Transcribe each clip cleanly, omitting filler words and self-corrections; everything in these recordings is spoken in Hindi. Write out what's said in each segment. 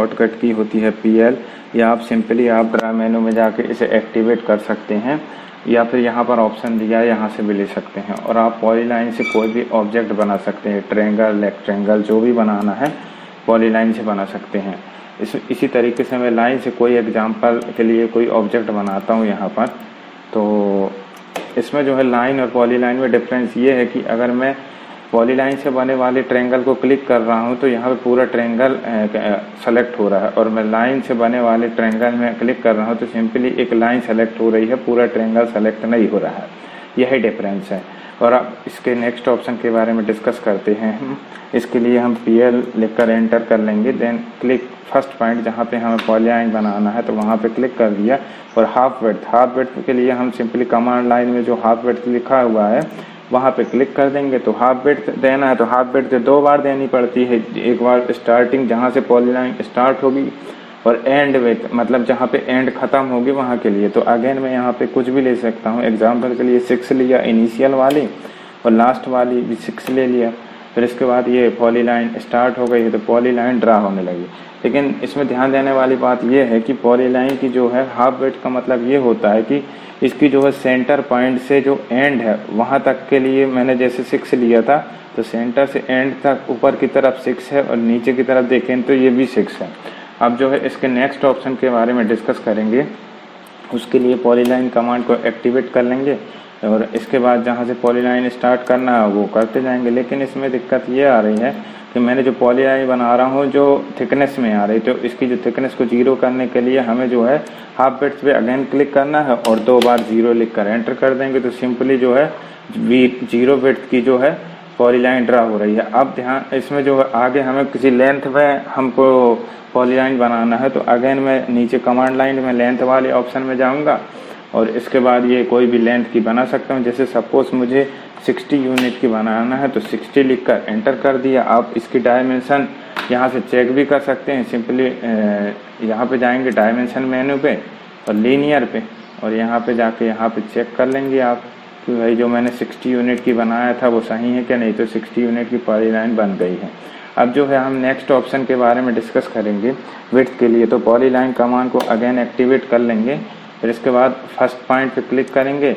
शॉर्टकट की होती है PL, या आप सिंपली आप ड्रा मेनू में जाके इसे एक्टिवेट कर सकते हैं, या फिर यहाँ पर ऑप्शन दिया है यहाँ से भी ले सकते हैं। और आप पॉलीलाइन से कोई भी ऑब्जेक्ट बना सकते हैं, ट्रायंगल, रेक्टेंगल, जो भी बनाना है पॉलीलाइन से बना सकते हैं। इसी तरीके से मैं लाइन से कोई एग्जांपल के लिए कोई ऑब्जेक्ट बनाता हूँ यहाँ पर। तो इसमें जो है लाइन और पॉलीलाइन में डिफरेंस ये है कि अगर मैं पॉलीलाइन से बने वाले ट्रायंगल को क्लिक कर रहा हूँ तो यहाँ पे पूरा ट्रायंगल सेलेक्ट हो रहा है, और मैं लाइन से बने वाले ट्रायंगल में क्लिक कर रहा हूँ तो सिंपली एक लाइन सेलेक्ट हो रही है, पूरा ट्रायंगल सेलेक्ट नहीं हो रहा है। यही डिफरेंस है। और अब इसके नेक्स्ट ऑप्शन के बारे में डिस्कस करते हैं। इसके लिए हम PL लिखकर एंटर कर लेंगे, देन क्लिक फर्स्ट पॉइंट जहाँ पे हमें पॉलीलाइन बनाना है तो वहाँ पे क्लिक कर दिया। और हाफ विड्थ के लिए हम सिंपली कमांड लाइन में जो हाफ विड्थ लिखा हुआ है वहाँ पे क्लिक कर देंगे। तो हाफ विड्थ देना है तो हाफ विड्थ 2 बार देनी पड़ती है, एक बार स्टार्टिंग जहाँ से पॉलीलाइन स्टार्ट होगी और एंड विड्थ मतलब जहाँ पे एंड ख़त्म होगी वहाँ के लिए। तो अगेन मैं यहाँ पे कुछ भी ले सकता हूँ, एग्जांपल के लिए 6 लिया इनिशियल वाली, और लास्ट वाली भी 6 ले लिया। फिर इसके बाद ये पॉलीलाइन स्टार्ट हो गई है तो पॉलीलाइन ड्रा होने लगी। लेकिन इसमें ध्यान देने वाली बात यह है कि पॉलीलाइन की जो है हाफ विड्थ का मतलब ये होता है कि इसकी जो है सेंटर पॉइंट से जो एंड है वहाँ तक के लिए मैंने जैसे 6 लिया था तो सेंटर से एंड तक ऊपर की तरफ 6 है और नीचे की तरफ देखें तो ये भी 6 है। अब जो है इसके नेक्स्ट ऑप्शन के बारे में डिस्कस करेंगे। उसके लिए पॉलीलाइन कमांड को एक्टिवेट कर लेंगे और इसके बाद जहाँ से पॉलीलाइन स्टार्ट करना है वो करते जाएंगे। लेकिन इसमें दिक्कत ये आ रही है कि मैंने जो पॉलीलाइन बना रहा हूँ जो थिकनेस में आ रही, तो इसकी जो थिकनेस को 0 करने के लिए हमें जो है हाफ विड्थ पे अगेन क्लिक करना है और 2 बार 0 लिख कर एंटर कर देंगे तो सिंपली जो है 0 विड्थ की जो है पॉलीलाइन ड्रा हो रही है। अब ध्यान इसमें जो है आगे हमें किसी लेंथ में हमको पॉलीलाइन बनाना है तो अगेन मैं नीचे कमांड लाइन में लेंथ वाले ऑप्शन में जाऊंगा और इसके बाद ये कोई भी लेंथ की बना सकता हूँ। जैसे सपोज मुझे 60 यूनिट की बनाना है तो 60 लिखकर एंटर कर दिया। आप इसकी डायमेंशन यहाँ से चेक भी कर सकते हैं, सिंपली यहाँ पे जाएंगे डायमेंशन मेन्यू पे और लीनियर पे, और यहाँ पे जाके यहाँ पे चेक कर लेंगे आप कि भाई जो मैंने 60 यूनिट की बनाया था वो सही है क्या नहीं। तो 60 यूनिट की पॉलीलाइन बन गई है। अब जो है हम नेक्स्ट ऑप्शन के बारे में डिस्कस करेंगे विड्थ के लिए। तो पॉलीलाइन कमांड को अगेन एक्टिवेट कर लेंगे, फिर इसके बाद फर्स्ट पॉइंट पे क्लिक करेंगे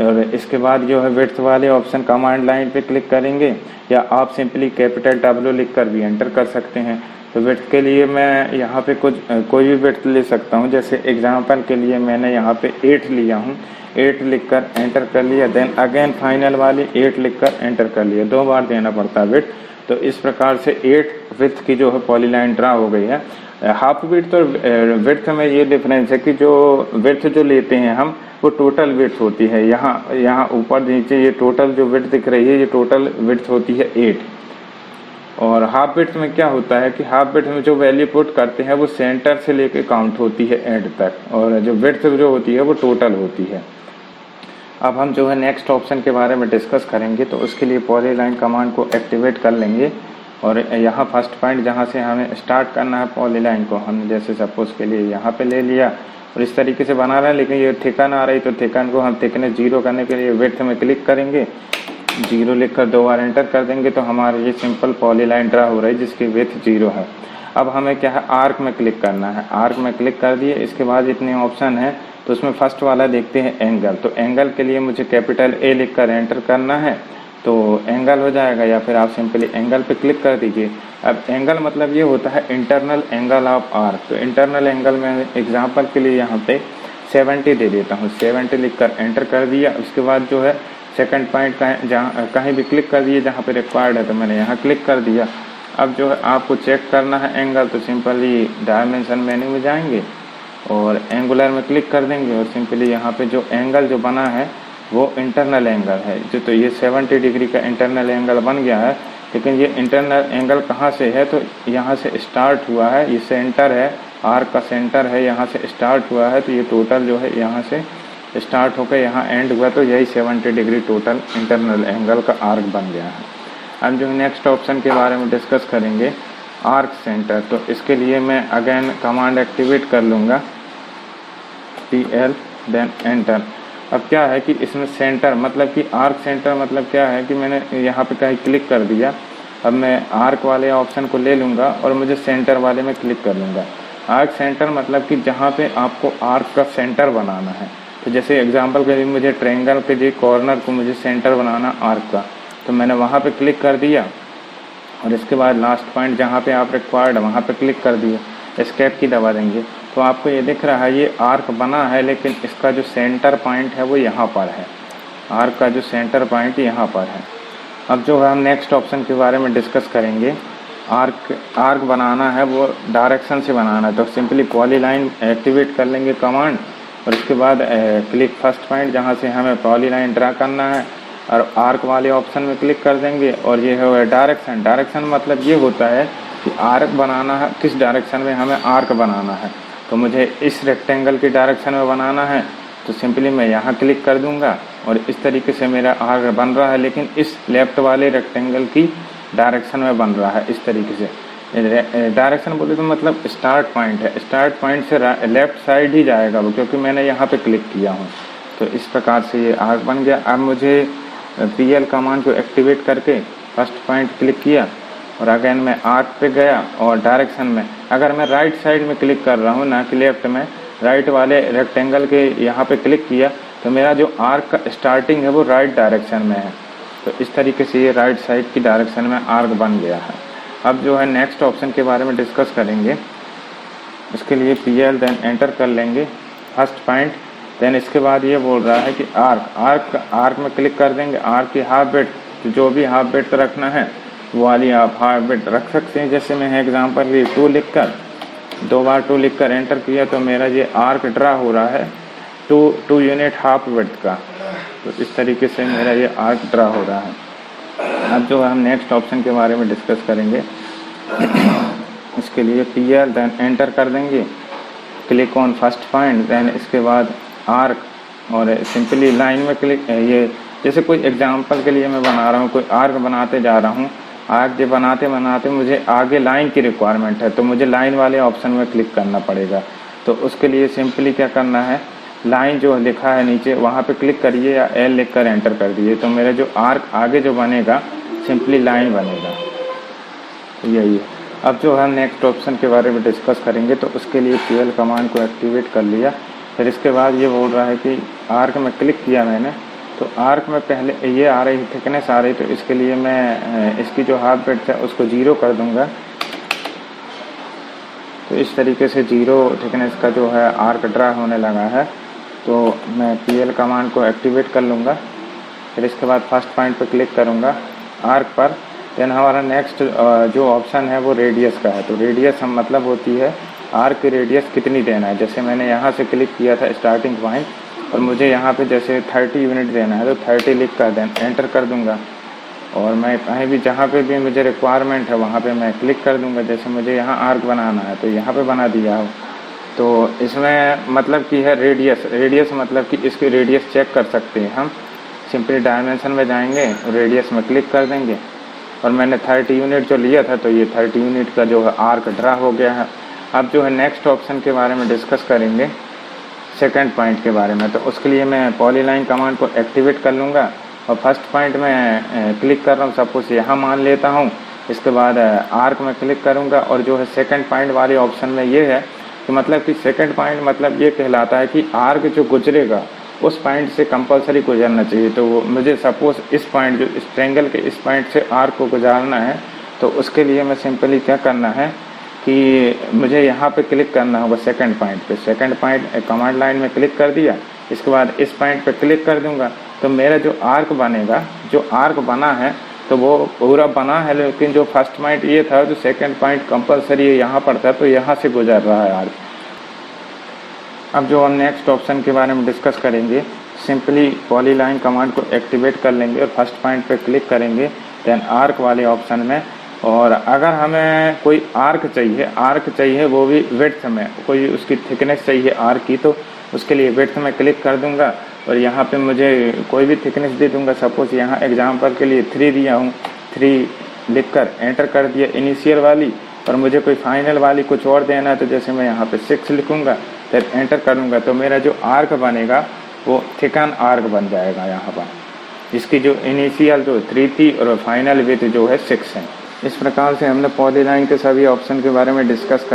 और इसके बाद जो है विड्थ वाले ऑप्शन कमांड लाइन पे क्लिक करेंगे, या आप सिंपली कैपिटल W लिख कर भी एंटर कर सकते हैं। तो विड्थ के लिए मैं यहाँ पे कोई भी विड्थ ले सकता हूँ। जैसे एग्जांपल के लिए मैंने यहाँ पे 8 लिया हूँ, 8 लिखकर एंटर कर लिया, देन अगेन फाइनल वाली 8 लिखकर एंटर कर लिया। 2 बार देना पड़ता है विड्थ। तो इस प्रकार से 8 विड्थ की जो है पॉलीलाइन ड्रा हो गई है। हाफ विड्थ और विड्थ में ये डिफरेंस है कि जो विड्थ जो लेते हैं हम वो टोटल विड्थ होती है। यहाँ ऊपर नीचे ये टोटल जो विड्थ दिख रही है ये टोटल विड्थ होती है 8। और हाफ विड्थ में क्या होता है कि हाफ विड्थ में जो वैल्यू पुट करते हैं वो सेंटर से लेके काउंट होती है एंड तक, और जो विड्थ जो होती है वो टोटल होती है। अब हम जो है नेक्स्ट ऑप्शन के बारे में डिस्कस करेंगे। तो उसके लिए पॉलीलाइन कमांड को एक्टिवेट कर लेंगे और यहाँ फर्स्ट पॉइंट जहाँ से हमें स्टार्ट करना है पॉलीलाइन को हमने जैसे सपोज के लिए यहाँ पे ले लिया और इस तरीके से बना रहे हैं। लेकिन ये थिकन आ रही तो थिकन को हम थिकनेस 0 करने के लिए विड्थ में क्लिक करेंगे, 0 लिखकर 2 बार एंटर कर देंगे तो हमारी ये सिंपल पॉलीलाइन ड्रा हो रही है जिसकी विड्थ 0 है। अब हमें क्या है आर्क में क्लिक करना है। आर्क में क्लिक कर दिए, इसके बाद इतने ऑप्शन है तो उसमें फर्स्ट वाला देखते हैं एंगल। तो एंगल के लिए मुझे कैपिटल A लिखकर एंटर करना है तो एंगल हो जाएगा, या फिर आप सिंपली एंगल पे क्लिक कर दीजिए। अब एंगल मतलब ये होता है इंटरनल एंगल ऑफ आर्क। तो इंटरनल एंगल में एग्जांपल के लिए यहाँ पे 70 दे देता हूँ, 70 लिखकर एंटर कर दिया। उसके बाद जो है सेकंड पॉइंट कहीं भी क्लिक कर दिए जहाँ पे रिक्वायर्ड है तो मैंने यहाँ क्लिक कर दिया। अब जो है आपको चेक करना है एंगल तो सिंपली डायमेंशन मेन्यू में जाएंगे और एंगुलर में क्लिक कर देंगे और सिंपली यहाँ पे जो एंगल जो बना है वो इंटरनल एंगल है जो, तो ये 70 डिग्री का इंटरनल एंगल बन गया है। लेकिन ये इंटरनल एंगल कहाँ से है तो यहाँ से स्टार्ट हुआ है, ये सेंटर है, आर्क का सेंटर है, यहाँ से स्टार्ट हुआ है तो ये टोटल जो है यहाँ से स्टार्ट होकर यहाँ एंड हुआ तो यही 70 डिग्री टोटल इंटरनल एंगल का आर्क बन गया है। अब जो नेक्स्ट ऑप्शन के बारे में डिस्कस करेंगे आर्क सेंटर। तो इसके लिए मैं अगेन कमांड एक्टिवेट कर लूँगा PL देन एंटर। अब क्या है कि इसमें सेंटर मतलब कि आर्क सेंटर मतलब क्या है कि मैंने यहाँ पे कहीं क्लिक कर दिया अब मैं आर्क वाले ऑप्शन को ले लूँगा और मुझे सेंटर वाले में क्लिक कर लूँगा। आर्क सेंटर मतलब कि जहाँ पे आपको आर्क का सेंटर बनाना है। तो जैसे एग्जांपल के लिए मुझे ट्रायंगल के जो कॉर्नर को मुझे सेंटर बनाना आर्क का, तो मैंने वहाँ पे क्लिक कर दिया और इसके बाद लास्ट पॉइंट जहाँ पे आप रिक्वायर्ड वहाँ पे क्लिक कर दिया, एस्केप की दबा देंगे तो आपको ये दिख रहा है ये आर्क बना है, लेकिन इसका जो सेंटर पॉइंट है वो यहाँ पर है। आर्क का जो सेंटर पॉइंट यहाँ पर है। अब जो है हम नेक्स्ट ऑप्शन के बारे में डिस्कस करेंगे। आर्क बनाना है वो डायरेक्शन से बनाना है, तो सिंपली पॉलीलाइन एक्टिवेट कर लेंगे कमांड और उसके बाद क्लिक फर्स्ट पॉइंट जहाँ से हमें पॉलीलाइन ड्रा करना है और आर्क वाले ऑप्शन में क्लिक कर देंगे और ये है डायरेक्शन। डायरेक्शन मतलब ये होता है कि आर्क बनाना है, किस डायरेक्शन में हमें आर्क बनाना है। तो मुझे इस रेक्टेंगल की डायरेक्शन में बनाना है तो सिंपली मैं यहाँ क्लिक कर दूँगा और इस तरीके से मेरा आर्क बन रहा है, लेकिन इस लेफ़्ट वाले रेक्टेंगल की डायरेक्शन में बन रहा है। इस तरीके से डायरेक्शन बोले तो मतलब स्टार्ट पॉइंट है, स्टार्ट पॉइंट से लेफ़्ट साइड ही जाएगा वो, क्योंकि मैंने यहाँ पे क्लिक किया हूँ। तो इस प्रकार से ये आर्क बन गया। अब मुझे PL कमांड को एक्टिवेट करके फर्स्ट पॉइंट क्लिक किया और अगेन मैं आर्क पे गया और डायरेक्शन में अगर मैं राइट साइड में क्लिक कर रहा हूँ ना कि लेफ़्ट में, राइट वाले रेक्टेंगल के यहाँ पे क्लिक किया तो मेरा जो आर्क का स्टार्टिंग है वो राइट डायरेक्शन में है। तो इस तरीके से ये राइट साइड की डायरेक्शन में आर्क बन गया है। अब जो है नेक्स्ट ऑप्शन के बारे में डिस्कस करेंगे। इसके लिए PL देन एंटर कर लेंगे फर्स्ट पॉइंट, देन इसके बाद ये बोल रहा है कि आर्क में क्लिक कर देंगे। आर्क की हाफ बिट, तो जो भी हाफ बिट रखना है वो वाली आप हाफ बिट रख सकते हैं। जैसे मैं एग्जांपल लिए 2 लिख कर 2 बार 2 लिख कर एंटर किया तो मेरा ये आर्क ड्रा हो रहा है 2 यूनिट हाफ बिट का। तो इस तरीके से मेरा ये आर्क ड्रा हो रहा है। अब जो है हम नेक्स्ट ऑप्शन के बारे में डिस्कस करेंगे। इसके लिए PL देन एंटर कर देंगे, click on first point, then इसके बाद आर्क और सिंपली लाइन में क्लिक। ये जैसे कोई एग्जांपल के लिए मैं बना रहा हूँ, कोई आर्क बनाते जा रहा हूँ, आर्क जो बनाते बनाते मुझे आगे लाइन की रिक्वायरमेंट है तो मुझे लाइन वाले ऑप्शन में क्लिक करना पड़ेगा। तो उसके लिए सिंपली क्या करना है, लाइन जो लिखा है नीचे वहाँ पे क्लिक करिए या L लिख कर एंटर कर दिए तो मेरा जो आर्क आगे जो बनेगा सिंपली लाइन बनेगा। तो यही है। अब जो हम नेक्स्ट ऑप्शन के बारे में डिस्कस करेंगे तो उसके लिए PL कमांड को एक्टिवेट कर लिया। फिर इसके बाद ये बोल रहा है कि आर्क में क्लिक किया मैंने तो आर्क में पहले ये आ रही थिकनेस आ रही, तो इसके लिए मैं इसकी जो हाफ बिट है उसको 0 कर दूंगा। तो इस तरीके से 0 थिकनेस का जो है आर्क ड्रा होने लगा है। तो मैं PL कमांड को एक्टिवेट कर लूँगा। फिर इसके बाद फर्स्ट पॉइंट पर क्लिक करूँगा आर्क पर। देन हमारा नेक्स्ट जो ऑप्शन है वो रेडियस का है। तो रेडियस हम मतलब होती है आर्क की रेडियस कितनी देना है। जैसे मैंने यहाँ से क्लिक किया था स्टार्टिंग पॉइंट और मुझे यहाँ पे जैसे 30 यूनिट देना है तो 30 लिख कर देन एंटर कर दूँगा और मैं कहीं भी जहाँ पे भी मुझे रिक्वायरमेंट है वहाँ पे मैं क्लिक कर दूँगा। जैसे मुझे यहाँ आर्क बनाना है तो यहाँ पे बना दिया हो। तो इसमें मतलब कि है रेडियस मतलब कि इसकी रेडियस चेक कर सकते हैं हम। सिंपली डायमेंशन में जाएंगे और रेडियस में क्लिक कर देंगे और मैंने 30 यूनिट जो लिया था तो ये 30 यूनिट का जो है आर्क ड्रा हो गया है। अब जो है नेक्स्ट ऑप्शन के बारे में डिस्कस करेंगे, सेकंड पॉइंट के बारे में। तो उसके लिए मैं पॉलीलाइन कमांड को एक्टिवेट कर लूँगा और फर्स्ट पॉइंट में क्लिक कर रहा हूँ, सपोज यहाँ मान लेता हूँ। इसके बाद आर्क में क्लिक करूँगा और जो है सेकंड पॉइंट वाले ऑप्शन में ये है कि मतलब कि सेकंड पॉइंट मतलब ये कहलाता है कि आर्क जो गुजरेगा उस पॉइंट से कंपलसरी गुजरना चाहिए। तो मुझे सपोज इस पॉइंट जो इस ट्रायंगल के इस पॉइंट से आर्क को गुजारना है तो उसके लिए मैं सिंपली क्या करना है कि मुझे यहाँ पे क्लिक करना होगा सेकंड पॉइंट पे। सेकंड पॉइंट कमांड लाइन में क्लिक कर दिया, इसके बाद इस पॉइंट पे क्लिक कर दूंगा तो मेरा जो आर्क बनेगा, जो आर्क बना है तो वो पूरा बना है, लेकिन जो फर्स्ट पॉइंट ये था जो सेकंड पॉइंट कंपलसरी यहाँ पर था तो यहाँ से गुजर रहा है आर्क। अब जो हम नेक्स्ट ऑप्शन के बारे में डिस्कस करेंगे, सिंपली पॉलीलाइन कमांड को एक्टिवेट कर लेंगे और फर्स्ट पॉइंट पे क्लिक करेंगे देन आर्क वाले ऑप्शन में। और अगर हमें कोई आर्क चाहिए वो भी विड्थ में, कोई उसकी थिकनेस चाहिए आर्क की, तो उसके लिए विड्थ में क्लिक कर दूंगा और यहाँ पे मुझे कोई भी थिकनेस दे दूंगा। सपोज यहाँ एग्जांपल के लिए 3 दिया हूँ, 3 लिखकर एंटर कर दिया इनिशियल वाली, और मुझे कोई फाइनल वाली कुछ और देना है तो जैसे मैं यहाँ पे 6 लिखूँगा फिर एंटर करूँगा तो मेरा जो आर्क बनेगा वो थिकन आर्क बन जाएगा यहाँ पर। इसकी जो इनिशियल जो 3 थी और फाइनल विड्थ जो है 6 है। इस प्रकार से हमने पॉलीलाइन के सभी ऑप्शन के बारे में डिस्कस